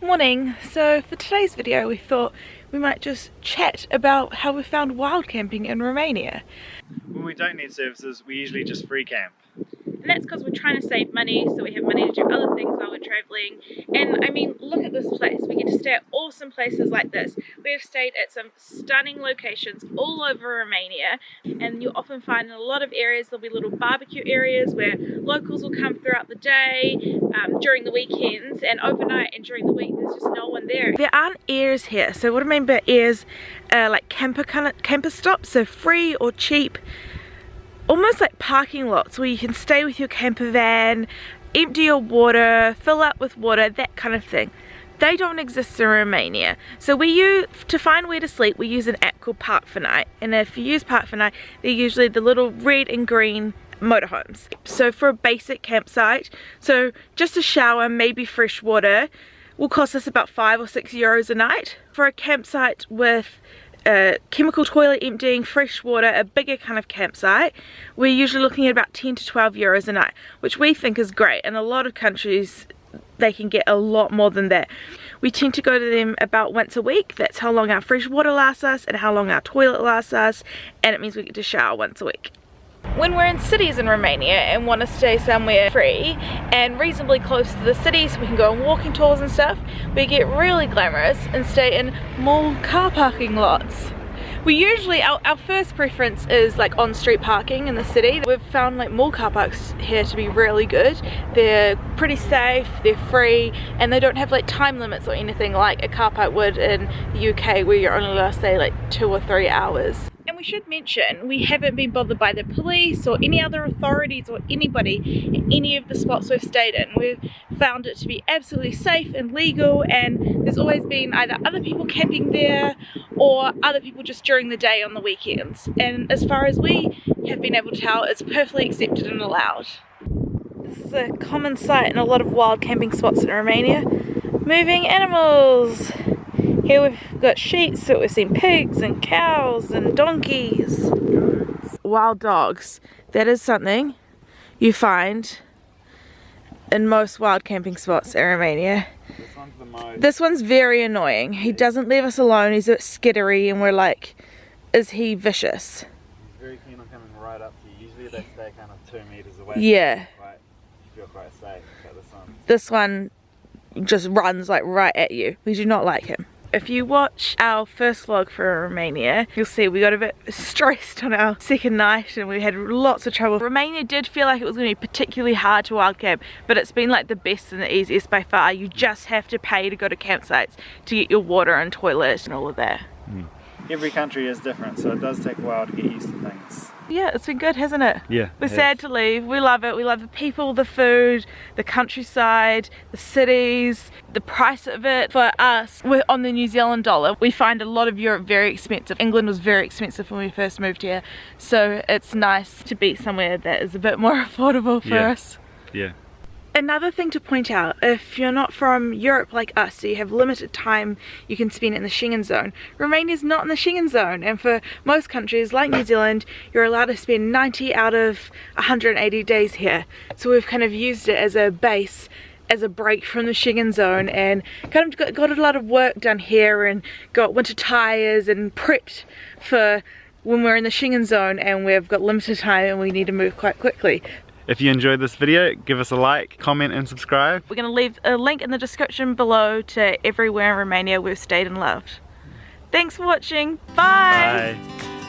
Morning. So for today's video we thought we might just chat about how we found wild camping in Romania. When we don't need services, we usually just free camp. And that's because we're trying to save money, so we have money to do other things while we're traveling. And I mean, look at this place. We get to stay at awesome places like this. We've stayed at some stunning locations all over Romania, and you'll often find in a lot of areas there'll be little barbecue areas where locals will come throughout the day, during the weekends, and overnight, and during the week there's just no one there. There aren't airs here. So what I mean by airs are like camper stops, so free or cheap, almost like parking lots where you can stay with your camper van, empty your water, fill up with water, that kind of thing. They don't exist in Romania. So to find where to sleep, we use an app called Park for Night. And if you use Park for Night, they're usually the little red and green motorhomes. So for a basic campsite, so just a shower, maybe fresh water, will cost us about €5 or €6 a night. For a campsite with a chemical toilet emptying, fresh water, a bigger kind of campsite, we're usually looking at about €10 to €12 a night, which we think is great. In a lot of countries they can get a lot more than that. We tend to go to them about once a week. That's how long our fresh water lasts us and how long our toilet lasts us, and it means we get to shower once a week. When we're in cities in Romania and want to stay somewhere free and reasonably close to the city so we can go on walking tours and stuff, we get really glamorous and stay in mall car parking lots. We usually, our first preference is like on-street parking in the city. We've found like mall car parks here to be really good. They're pretty safe, they're free, and they don't have like time limits or anything like a car park would in the UK where you're only allowed to stay like 2 or 3 hours. And we should mention, we haven't been bothered by the police or any other authorities or anybody in any of the spots we've stayed in. We've found it to be absolutely safe and legal, and there's always been either other people camping there or other people just during the day on the weekends. And as far as we have been able to tell, it's perfectly accepted and allowed. This is a common sight in a lot of wild camping spots in Romania. Moving animals. Here we've got sheep, so we've seen pigs and cows and donkeys. Wild dogs. That is something you find in most wild camping spots in Romania. This one's very annoying. He doesn't leave us alone. He's a bit skittery, and we're like, is he vicious? He's very keen on coming right up to you. Usually they stay kind of 2 meters away. Yeah. Right, you feel quite safe. But this one just runs like right at you. We do not like him. If you watch our first vlog for Romania, you'll see we got a bit stressed on our second night and we had lots of trouble. Romania did feel like it was going to be particularly hard to wild camp, but it's been like the best and the easiest by far. You just have to pay to go to campsites to get your water and toilet and all of that. every country is different, so it does take a while to get used to things. Yeah, it's been good, hasn't it? Yeah. We're sad to leave. We love it. We love the people, the food, the countryside, the cities, the price of it. For us, we're on the New Zealand dollar. We find a lot of Europe very expensive. England was very expensive when we first moved here. So it's nice to be somewhere that is a bit more affordable for us. Yeah. Another thing to point out, if you're not from Europe like us, so you have limited time you can spend in the Schengen zone, Romania's not in the Schengen zone, and for most countries like New Zealand, you're allowed to spend 90 out of 180 days here. So we've kind of used it as a base, as a break from the Schengen zone, and kind of got a lot of work done here and got winter tires and prepped for when we're in the Schengen zone and we've got limited time and we need to move quite quickly. If you enjoyed this video, give us a like, comment and subscribe. We're going to leave a link in the description below to everywhere in Romania we've stayed and loved. Thanks for watching. Bye! Bye.